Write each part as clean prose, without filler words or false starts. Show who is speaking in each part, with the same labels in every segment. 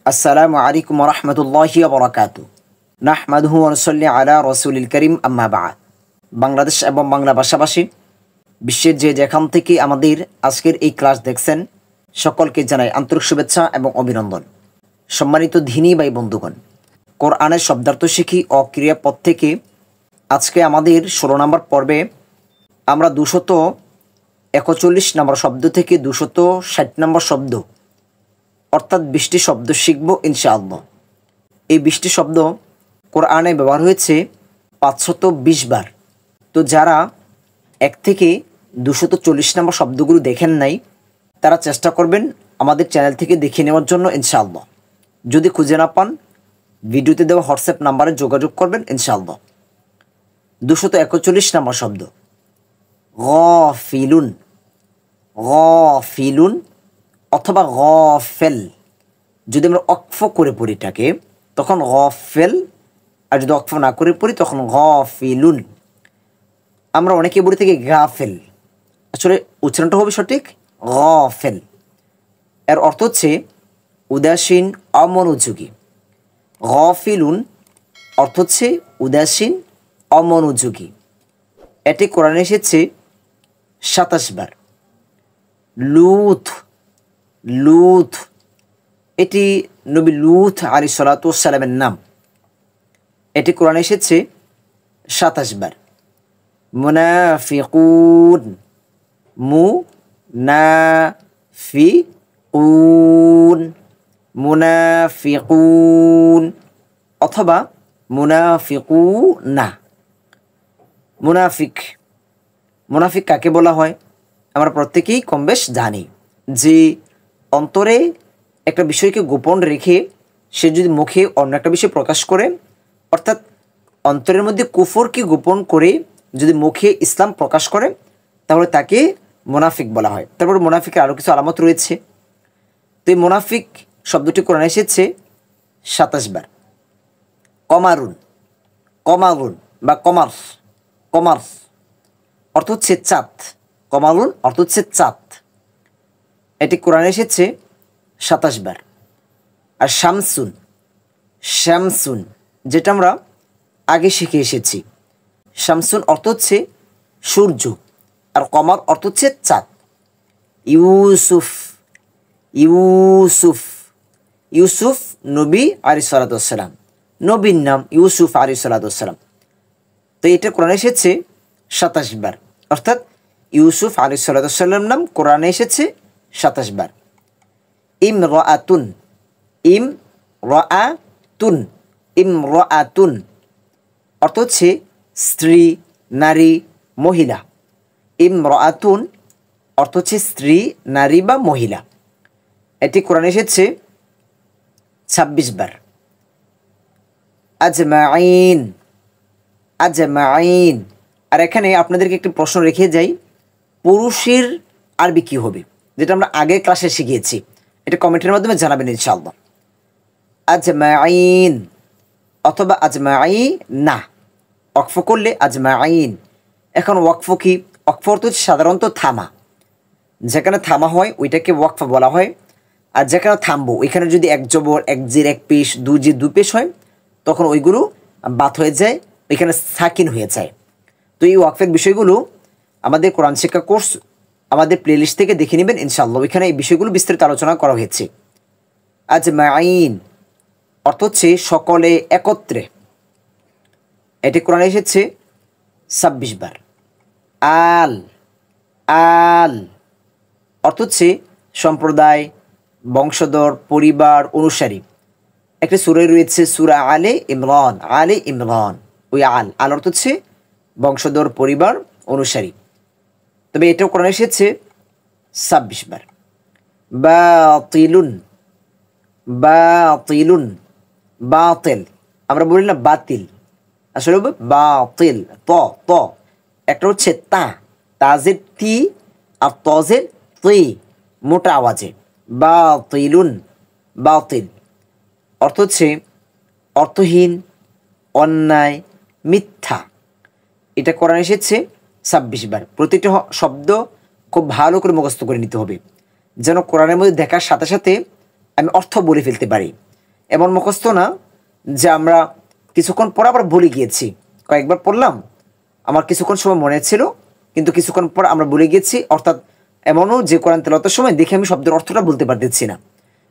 Speaker 1: আসসালামু আলাইকুম ওয়া রাহমাতুল্লাহি ওয়া বারাকাতুহু। নাহমাদুহু ওয়া নুসাল্লি আলা রাসূলিল কারীম, আম্মা বা'দ। বাংলাদেশ এবং বাংলা ভাষাভাষী বিশ্বের যে যেখান থেকে আমাদের আজকের এই ক্লাস দেখছেন, সকলকে জানাই আন্তরিক শুভেচ্ছা এবং অভিনন্দন। সম্মানিত দ্বীনী ভাই বন্ধুগণ, কোরআনের শব্দার্থ শিখি ও ক্রিয়াপদ থেকে আজকে আমাদের 16 নম্বর পর্বে আমরা 241 নম্বর শব্দ থেকে 260 নম্বর শব্দ অর্থাৎ 20টি শব্দ শিখব ইনশাআল্লাহ। এই 20টি শব্দ কোরআনে ব্যবহার হয়েছে 520 বার। তো যারা 1 থেকে 240 নম্বর শব্দগুলো দেখেন নাই, তারা চেষ্টা করবেন আমাদের চ্যানেল থেকে দেখে নেওয়ার জন্য ইনশাআল্লাহ। যদি খুঁজে না পান, ভিডিওতে দেওয়া হোয়াটসঅ্যাপ নাম্বারে যোগাযোগ করবেন ইনশাআল্লাহ। 241 নম্বর শব্দ গাফিলুন, গাফিলুন অথবা গফেল। যদি আমরা অক্ফ করে পড়ি এটাকে তখন গফেল, আর যদি অক্ফ না করে পড়ি তখন গফিলুন। আমরা অনেকে বলি থেকে গাফেল, আসলে উচ্চারণটা হবে সঠিক গফেল। এর অর্থ হচ্ছে উদাসীন, অমনোযোগী। গফিলুন অর্থ হচ্ছে উদাসীন, অমনোযোগী। এটি কোরআনে এসেছে 27 বার। লুত, লুত এটি নবী লুত আলাইহিস সালাতু ওয়াস সালামের নাম। এটি কোরআনে এসেছে 27 বার। মুনাফিকুন, মুনাফিকুন, মুনাফিকুন অথবা মুনাফিকুনা। মুনাফিক, মুনাফিক কাকে বলা হয়? আমরা প্রত্যেকেই কম বেশ জানি যে অন্তরে একটা বিষয়কে গোপন রেখে সে যদি মুখে অন্য একটা বিষয় প্রকাশ করে, অর্থাৎ অন্তরের মধ্যে কুফরকে গোপন করে যদি মুখে ইসলাম প্রকাশ করে, তাহলে তাকে মুনাফিক বলা হয়। তারপর মুনাফিকের আরও কিছু আলামত রয়েছে। তো এই মুনাফিক শব্দটি কোরআনে এসেছে 27 বার। কমারুন, কমারুন বা কমার্স, কমার্স অর্থ হচ্ছে চাঁদ। কমারুন অর্থ হচ্ছে চাঁদ। এটি কোরআনে এসেছে 27 বার। আর শামসুন, শামসুন যেটা আমরা আগে শিখে এসেছি, শামসুন অর্থ হচ্ছে সূর্য, আর কমার অর্থ হচ্ছে চাঁদ। ইউসুফ, ইউসুফ, ইউসুফ নবী আলাইহিস সালাতু ওয়াস সালাম, নবীর নাম ইউসুফ আলাইহিস সালাতু ওয়াস সালাম। তো এটা কোরআনে এসেছে 27 বার, অর্থাৎ ইউসুফ আলাইহিস সালাতু ওয়াস সালামের নাম কোরআনে এসেছে 27 বার। ইমরাআতুন, ইমরাআতুন, ইমরাআতুন অর্থ হচ্ছে স্ত্রী, নারী, মহিলা। ইমরাআতুন অর্থ হচ্ছে স্ত্রী, নারী বা মহিলা। এটি কোরআনে এসেছে 26 বার। আজমাইন, আজমাইন। আর এখানে আপনাদেরকে একটি প্রশ্ন রেখে যাই, পুরুষের আরবি কী হবে, যেটা আমরা আগের ক্লাসে শিখিয়েছি। এটা কমেন্টের মাধ্যমে জানাবেন ইনশাআল্লাহ। আজমাইন অথবা আজমাইনা, ওয়াকফ করলে আজমাইন। এখন ওয়াকফ কি? ওয়াকফ অর্থ হচ্ছে সাধারণত থামা। যেখানে থামা হয় ওইটাকে ওয়াকফ বলা হয়। আর যেখানে থামবো ওইখানে যদি এক জবর, এক জির, এক পেশ, দু জির, দু পেশ হয়, তখন ওইগুলো বাত হয়ে যায়, ওইখানে সাকিন হয়ে যায়। তো এই ওয়াকফের বিষয়গুলো আমাদের কোরআন শিক্ষা কোর্স আমাদের প্লেলিস্ট থেকে দেখে নেবেন ইনশাআল্লাহ। ওইখানে এই বিষয়গুলো বিস্তারিত আলোচনা করা হয়েছে। আজমাইন অর্থ হচ্ছে সকলে, একত্রে। এটি কোরআনে এসেছে 26 বার। আল, আল অর্থ হচ্ছে সম্প্রদায়, বংশধর, পরিবার, অনুসারী। একটা সূরা রয়েছে সূরা আলে ইমরান, আলে ইমরান। ওই আল, আল অর্থ হচ্ছে বংশধর, পরিবার, অনুসারী। তবে এটাও কোরআনে এসেছে 26 বার। বাতিলুন, বাতিলুন, বাতিল আমরা বলি না বাতিল, আসলে হবে বাতিল। ত, ত একটা হচ্ছে তা, তাজের তি আর তজের তি, মোটা আওয়াজে। বাতিলুন, বাতিল অর্থ হচ্ছে অর্থহীন, অন্যায়, মিথ্যা। এটা কোরআনে এসেছে 26 বার। প্রতিটি শব্দ খুব ভালো করে মুখস্থ করে নিতে হবে, যেন কোরআনের মধ্যে দেখার সাথে সাথে আমি অর্থ বলে ফেলতে পারি। এমন মুখস্থ না যে আমরা কিছুক্ষণ পর আবার ভুলে গিয়েছি, কয়েকবার পড়লাম, আমার কিছুক্ষণ সময় মনে ছিল কিন্তু কিছুক্ষণ পর আমরা ভুলে গেছি। অর্থাৎ এমনও যে কোরআন তেলাওয়াতের সময় দেখে আমি শব্দের অর্থটা বলতে পারতেছি না,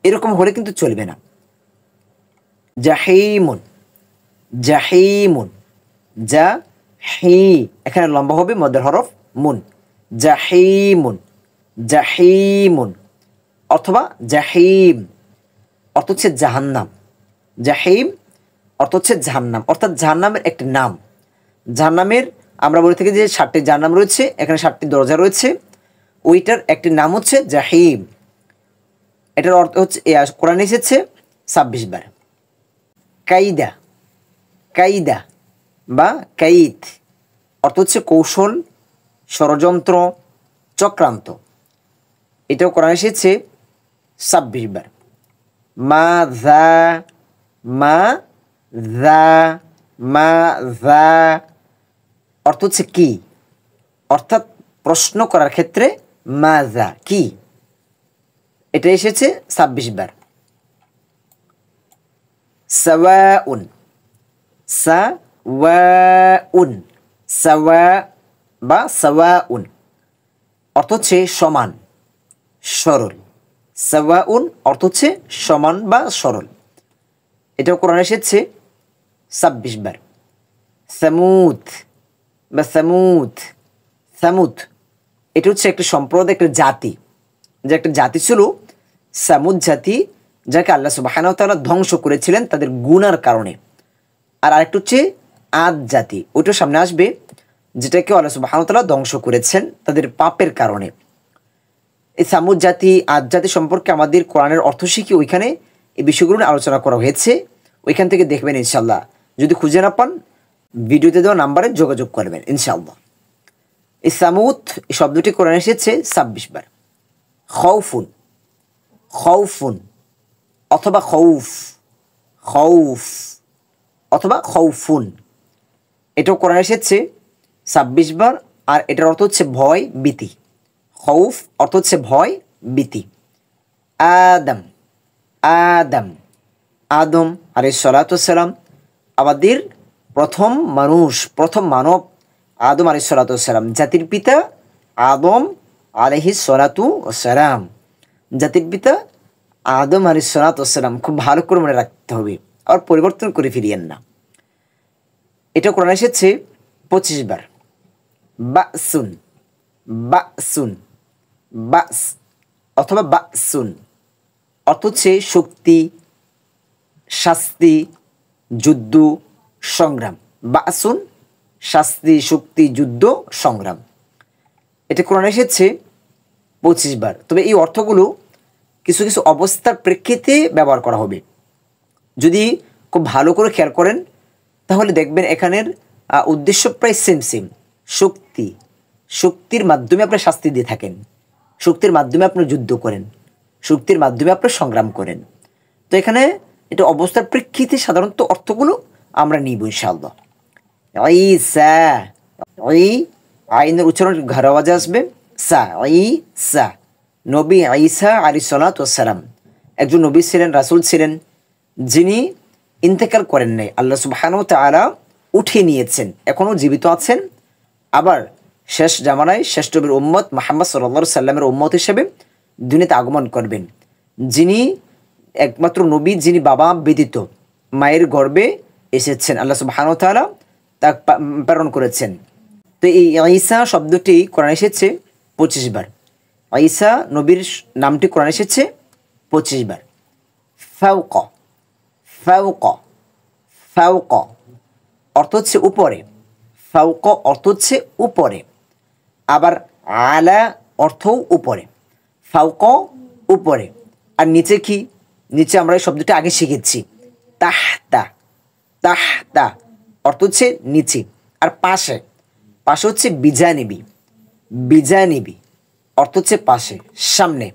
Speaker 1: এরকম হলে কিন্তু চলবে না। জাহিমুন, জাহিমুন, যা হি, এখানে লম্বা হবে মদের হরফ মুন, জাহিমুন, জাহিমুন। অথবা জাহিম অর্থ হচ্ছে জাহান্নাম, জাহিম অর্থ হচ্ছে জাহান্নাম, অর্থাৎ জাহান্নামের একটি নাম। জাহান্নামের আমরা বলে থাকি যে 7টি জাহান্নাম রয়েছে, এখানে 7টি দরজা রয়েছে, ওইটার একটি নাম হচ্ছে জাহিম। এটার অর্থ হচ্ছে কোরআনে এসেছে 26 বার। কাইদা, কাইদা বা কাইদ অর্থ হচ্ছে কৌশল, ষড়যন্ত্র, চক্রান্ত। এটাও কোরআনে এসেছে 26 বার। মা যা, মা যা, মা যা অর্থ হচ্ছে কি, অর্থাৎ প্রশ্ন করার ক্ষেত্রে মা যা কি, এটা এসেছে 26 বার। সাওয়াউন, সাওয়াউন, সাওয়া বা সাওয়াউন অর্থ হচ্ছে সমান, সরল। সাওয়াউন অর্থ হচ্ছে সমান বা সরল, এটাও কোরআনে এসেছে 26 বার। সামুদ বা সামুদ, সামুদ এটা হচ্ছে একটা সম্প্রদায়, একটা জাতি, যে একটা জাতি ছিল সামুদ জাতি, যাকে আল্লাহ সুবহানাহু ওয়া তাআলা ধ্বংস করেছিলেন তাদের গুনার কারণে। আর আরেকটা হচ্ছে আদ জাতি, ওইটার সামনে আসবে, যেটাকে আল্লাহ সুবহানাহু ওয়া তাআলা ধ্বংস করেছেন তাদের পাপের কারণে। এই সামুদ জাতি, আদ জাতি সম্পর্কে আমাদের কোরআনের অর্থ শিখি, ওইখানে এই বিষয়গুলো নিয়ে আলোচনা করা হয়েছে, ওইখান থেকে দেখবেন ইনশাল্লাহ। যদি খুঁজে না পান ভিডিওতে দেওয়া নাম্বারে যোগাযোগ করবেন ইনশাআল্লাহ। এই সামুদ এই শব্দটি কোরআনে এসেছে 26 বার। খৌফুন, খৌফুন অথবা খৌফ, খৌফ অথবা খৌফুন এটাও কোরআনে এসেছে 26 বার। আর এটার অর্থ হচ্ছে ভয়, ভীতি। খৌফ অর্থ হচ্ছে ভয়, ভীতি। আদম, আদম, আদম আলাইহিস সালাতু ওয়াস সালাম, আমাদের প্রথম মানুষ, প্রথম মানব আদম আলাইহিস সালাতু ওয়াস সালাম, জাতির পিতা আদম আলাইহিস সালাতু ওয়াস সালাম, জাতির পিতা আদম আলাইহিস সালাতু ওয়াস সালাম। খুব ভালো করে মনে রাখতে হবে, আর পরিবর্তন করে ফিরিয়েন না। এটা কোরআনে এসেছে 25 বার। বাসুন, বাসুন, বাস অথবা বাসুন অর্থ হচ্ছে শক্তি, শাস্তি, যুদ্ধ, সংগ্রাম। বাসুন শাস্তি, শক্তি, যুদ্ধ, সংগ্রাম। এটা কোরআনে এসেছে 25 বার। তবে এই অর্থগুলো কিছু কিছু অবস্থার প্রেক্ষিতে ব্যবহার করা হবে। যদি খুব ভালো করে খেয়াল করেন তাহলে দেখবেন এখানের উদ্দেশ্য প্রায় সেম সেম। শক্তি, শক্তির মাধ্যমে আপনি শাস্তি দিয়ে থাকেন, শক্তির মাধ্যমে আপনি যুদ্ধ করেন, শক্তির মাধ্যমে আপনি সংগ্রাম করেন। তো এখানে এটা অবস্থার প্রেক্ষিতে সাধারণত অর্থগুলো আমরা নিব ইনশাআল্লাহ। ঈসা, ই আইনের উচ্চারণ ঘর আওয়াজে আসবে সা, ঈসা। নবী ঈসা আলাইহিস সালাতু ওয়াস সালাম একজন নবী ছিলেন, রাসূল ছিলেন, যিনি ইন্তেকাল করেন নাই। আল্লাহ সুবহানাহু ওয়া তাআলা উঠিয়ে নিয়েছেন, এখনও জীবিত আছেন। আবার শেষ জামানায় শ্রেষ্ঠ নবীর উম্মত মুহাম্মদ সাল্লাল্লাহু আলাইহি সাল্লামের উম্মত হিসেবে দুনিয়াতে আগমন করবেন, যিনি একমাত্র নবী যিনি বাবা ব্যতীত মায়ের গর্ভে এসেছেন। আল্লাহ সুবহানাহু ওয়া তাআলা তা প্রেরণ করেছেন। তো এই ঈসা শব্দটি কোরআনে এসেছে 25 বার। ঈসা নবীর নামটি কোরআনে এসেছে 25 বার। ফাওক, ফাওক, ফাওক অর্থ হচ্ছে উপরে, ফাওক অর্থ হচ্ছে উপরে। আবার আলা অর্থও উপরে। ফাওক উপরে, আর নিচে কি? নিচে আমরা এই শব্দটি আগে শিখেছি, তাহতা, তাহতা অর্থ হচ্ছে নিচে। আর পাশে, পাশে হচ্ছে বিজানিবি, বিজানিবি অর্থ হচ্ছে পাশে, সামনে,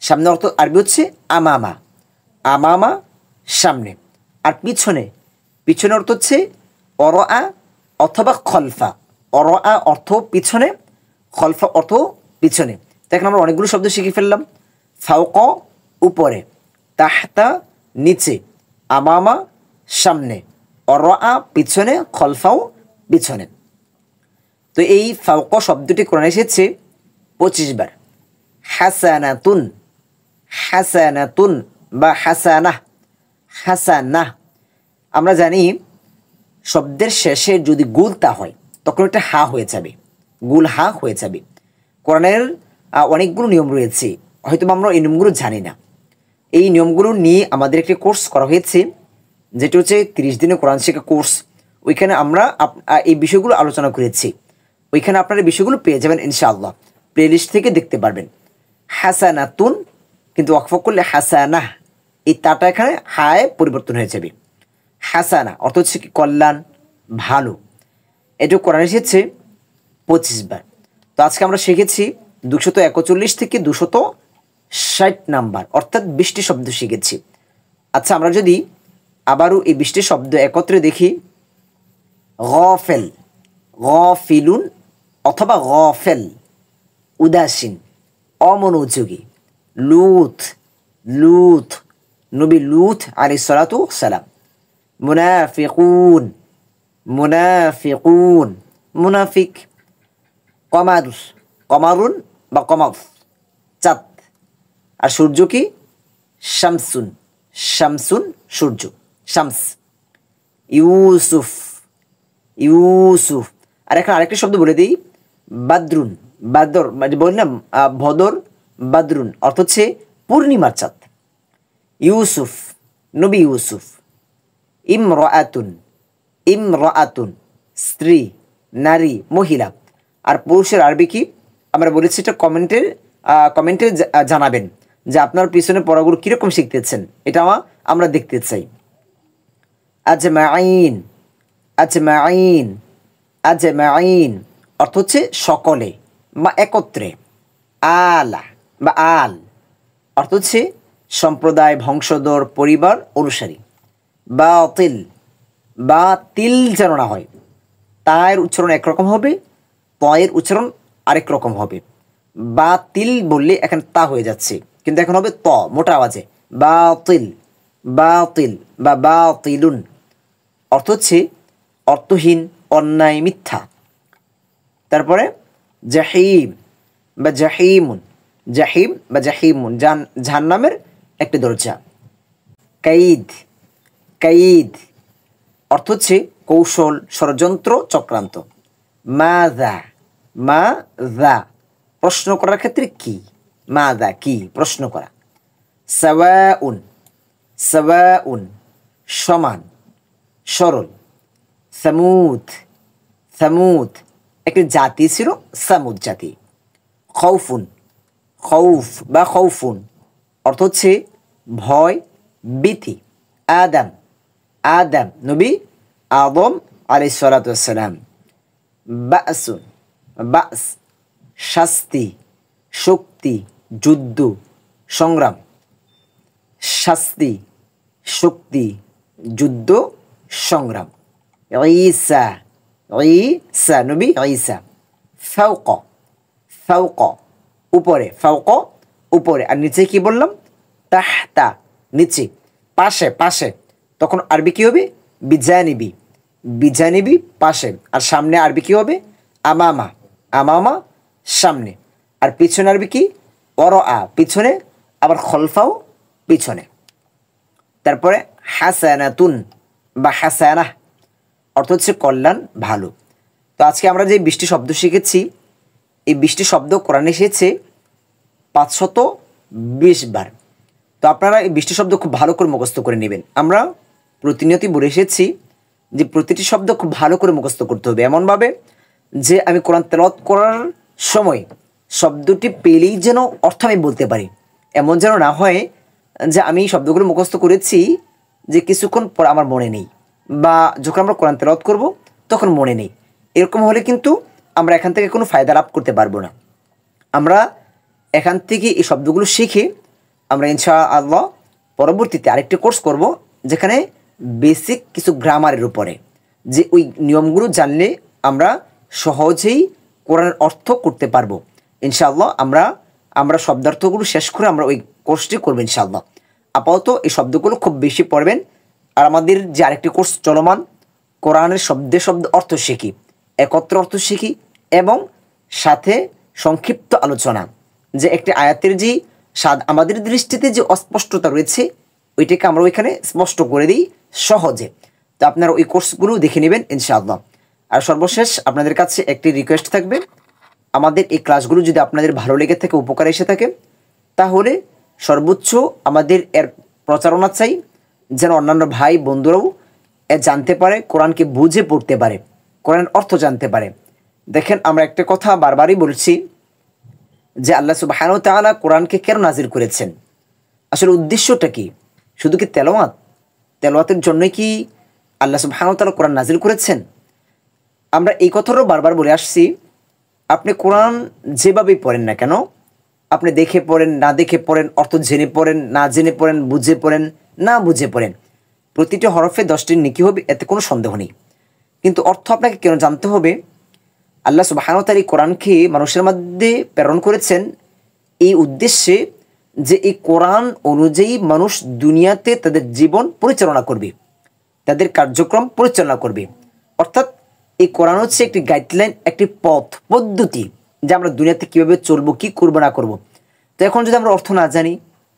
Speaker 1: সামনে অর্থ আরবি হচ্ছে আমামা, আমামা সামনে। আর পিছনে, পিছনে অর্থ হচ্ছে অরআ অথবা খলফা। অরআ অর্থ পিছনে, খলফা অর্থ পিছনে। দেখেন আমরা অনেকগুলো শব্দ শিখে ফেললাম। ফাওক উপরে, তাহতা নিচে, আমামা সামনে, অরআ পিছনে, খলফাও পিছনে। তো এই ফাওক শব্দটি কোরআনে এসেছে 25 বার। হাসানাতুন, হাসানাতুন বা হাসানাহ, হাসানাহ। আমরা জানি শব্দের শেষে যদি গুল তা হয় তখন এটা হা হয়ে যাবে, গুল হা হয়ে যাবে। কোরআনের অনেকগুলো নিয়ম রয়েছে, হয়তো আমরা এই নিয়মগুলো জানি না। এই নিয়মগুলো নিয়ে আমাদের একটি কোর্স করা হয়েছে, যেটি হচ্ছে 30 দিনের কোরআন শেখা কোর্স। ওইখানে আমরা এই বিষয়গুলো আলোচনা করেছি। ওইখানে আপনারা বিষয়গুলো পেয়ে যাবেন ইনশাআল্লাহ, প্লেলিস্ট থেকে দেখতে পারবেন। হাসানাতুন কিন্তু ওয়াকফ করলে হাসানাহ, এই তাটা এখানে হায় পরিবর্তন হয়ে যাবে। হাসানা অর্থ হচ্ছে কি কল্যাণ, ভালো। এটা কোরআন এসেছে 25 বার। তো আজকে আমরা শিখেছি 241 থেকে 260 নাম্বার, অর্থাৎ 20টি শব্দ শিখেছি। আচ্ছা, আমরা যদি আবারও এই 20টি শব্দ একত্রে দেখি, গফেল, গফিলুন অথবা গফেল উদাসীন, অমনোযোগী। লুত, লুত নবী লুত আলাইহিস সালাতু ওয়াস সালাম। মুনাফিকুন, মুনাফিকুন মুনাফিক। কমার, কমারুন বা কমার চাঁদ। আর সূর্য কি? শামসুন, শামসুন সূর্য, শামস। ইউসুফ, ইউসুফ। আর এখন আরেকটা শব্দ বলে দিই, বাদরুন, বাদর মানে বললাম ভদর, বাদরুন অর্থ হচ্ছে পূর্ণিমার চাঁদ। ইউসুফ, নবী ইউসুফ। ইমরাআতুন, ইমরাআতুন স্ত্রী, নারী, মহিলা। আর পুরুষের আরবি কি আমরা বলেছি, এটা কমেন্টে জানাবেন যে আপনার পিছনে পড়াগুলো কীরকম শিখতেছেন, এটা আমরা দেখতে চাই। আজমাইন, আজমাইন, আজমাইন অর্থ হচ্ছে সকলে বা একত্রে। আলা বা আল অর্থ হচ্ছে সম্প্রদায়, বংশধর, পরিবার, অনুসারী। বাতিল, বা তিল যেন না হয়, তায়ের উচ্চারণ একরকম হবে, তয়ের উচ্চারণ আরেক রকম হবে। বাতিল বললে এখন তা হয়ে যাচ্ছে, কিন্তু এখন হবে ত মোটা আওয়াজে। বাতিল, বাতিল বা বাতিলুন অর্থ হচ্ছে অর্থহীন, অন্যায়, মিথ্যা। তারপরে জাহিম বা জাহিমুন, জাহিম বা জাহিমুন জাহান্নামের একটি দরজা। কাইদ, কাইদ অর্থ হচ্ছে কৌশল, ষড়যন্ত্র, চক্রান্ত। মাযা, মাযা প্রশ্ন করার ক্ষেত্রে কি, মাযা কি, প্রশ্ন করা। সাওয়াউন, সাওয়াউন সমান, সরল। সামুদ, সামুদ একটি জাতি ছিল, সামুদ জাতি। খৌফুন, খৌফ বা খৌফুন অর্থ হচ্ছে ভয়, ভীতি। আদম, আদম নবী আদম আলাইহিস সালাতু ওয়াস সালাম। বাসুন, বাস শাস্তি, শক্তি, যুদ্ধ, সংগ্রাম। শাস্তি, শক্তি, যুদ্ধ, সংগ্রাম। ঈসা, ঈসা নবী ঈসা। ফাওক, ফাওক উপরে, ফাওক উপরে। আর নিচে কি বললাম? তাহতা নিচে, পাশে, পাশে। তখন আরবি কি হবে? বিজানিবি, বিজানিবি পাশে। আর সামনে আরবি কি হবে? আমামা, আমামা সামনে। আর পিছনে আরবি কি? ওরআ পিছনে, আবার খলফাও পিছনে। তারপরে হাসানাতুন বা হাসানাহ অর্থ হচ্ছে কল্যাণ, ভালো। তো আজকে আমরা যে 20টি শব্দ শিখেছি, এই 20টি শব্দ কোরআনে এসেছে 520 বার। তো আপনারা এই 20টি শব্দ খুব ভালো করে মুখস্থ করে নেবেন। আমরা প্রতিনিয়তই বলে এসেছি যে প্রতিটি শব্দ খুব ভালো করে মুখস্থ করতে হবে, এমনভাবে যে আমি কোরআন তেলাওয়াত করার সময় শব্দটি পেলেই যেন অর্থ আমি বলতে পারি। এমন যেন না হয় যে আমি শব্দগুলো মুখস্থ করেছি, যে কিছুক্ষণ পর আমার মনে নেই, বা যখন আমরা কোরআন তেলাওয়াত করব তখন মনে নেই। এরকম হলে কিন্তু আমরা এখান থেকে কোনো ফায়দা লাভ করতে পারবো না। আমরা এখান থেকে এই শব্দগুলো শিখে আমরা ইনশাআল্লাহ পরবর্তীতে আরেকটি কোর্স করব, যেখানে বেসিক কিছু গ্রামারের উপরে, যে ওই নিয়মগুলো জানলে আমরা সহজেই কোরআনের অর্থ করতে পারবো ইনশাআল্লাহ। আমরা শব্দার্থগুলো শেষ করে আমরা ওই কোর্সটি করবো ইনশাআল্লাহ। আপাতত এই শব্দগুলো খুব বেশি পড়বেন, আর আমাদের যে আরেকটি কোর্স চলমান, কোরআনের শব্দে শব্দ অর্থ শিখি, একত্র অর্থ শিখি এবং সাথে সংক্ষিপ্ত আলোচনা, যে একটি আয়াতের যে আমাদের দৃষ্টিতে যে অস্পষ্টতা রয়েছে ওইটাকে আমরা ওইখানে স্পষ্ট করে দিই সহজে। তো আপনারা ওই কোর্সগুলো দেখে নেবেন ইনশাআল্লাহ। আর সর্বশেষ আপনাদের কাছে একটি রিকোয়েস্ট থাকবে, আমাদের এই ক্লাসগুলো যদি আপনাদের ভালো লেগে থাকে, উপকারে এসে থাকে, তাহলে সর্বোচ্চ আমাদের এর প্রচারণা চাই, যেন অন্যান্য ভাই বন্ধুরাও জানতে পারে, কোরআনকে বুঝে পড়তে পারে, কোরআনের অর্থ জানতে পারে। দেখেন, আমরা একটা কথা বারবারই বলছি যে আল্লাহ সুবহানাহু ওয়া তাআলা কোরআনকে কেন নাজিল করেছেন, আসলে উদ্দেশ্যটা কি? শুধু কি তেলাওয়াতের জন্যই কি আল্লাহ সুবহানাহু ওয়া তাআলা কোরআন নাজিল করেছেন? আমরা এই কথাটাও বারবার বলে আসছি, আপনি কোরআন যেভাবেই পড়েন না কেন, আপনি দেখে পড়েন, না দেখে পড়েন, অর্থ জেনে পড়েন, না জেনে পড়েন, বুঝে পড়েন, না বুঝে পড়েন, প্রতিটি হরফে 10টি নেকি হবে, এতে কোনো সন্দেহ নেই। কিন্তু অর্থ আপনাকে কেন জানতে হবে? আল্লাহ সুবহানাহু ওয়া তাআলা এই কোরআনকে মানুষের মধ্যে প্রেরণ করেছেন এই উদ্দেশ্যে যে এই কোরআন অনুযায়ী মানুষ দুনিয়াতে তাদের জীবন পরিচালনা করবে, তাদের কার্যক্রম পরিচালনা করবে। অর্থাৎ এই কোরআন হচ্ছে একটি গাইডলাইন, একটি পদ্ধতি, যে আমরা দুনিয়াতে কীভাবে চলবো, কী করবো না করব। তো এখন যদি আমরা অর্থ না জানি,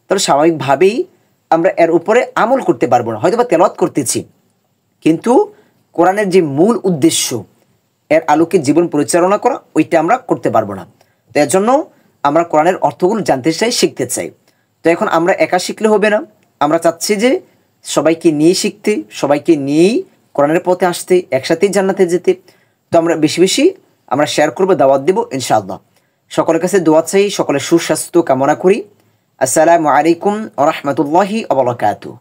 Speaker 1: তাহলে স্বাভাবিকভাবেই আমরা এর উপরে আমল করতে পারবো না। হয়তো বা তেলাওয়াত করতেছি, কিন্তু কোরআনের যে মূল উদ্দেশ্য, এর আলোকে জীবন পরিচালনা করা, ওইটা আমরা করতে পারবো না। তো এর জন্য আমরা কোরআনের অর্থগুলো জানতে চাই, শিখতে চাই। তো এখন আমরা একা শিখলে হবে না, আমরা চাচ্ছি যে সবাইকে নিয়ে শিখতে, সবাইকে নিয়েই কোরআনের পথে আসতে, একসাথেই জান্নাতে যেতে। তো আমরা বেশি বেশি আমরা শেয়ার করবো, দাওয়াত দেবো ইনশাআল্লাহ। সকলের কাছে দোয়া চাই, সকলের সুস্বাস্থ্য কামনা করি। আসসালামু আলাইকুম ওয়া রাহমাতুল্লাহি ওয়া বারাকাতুহু।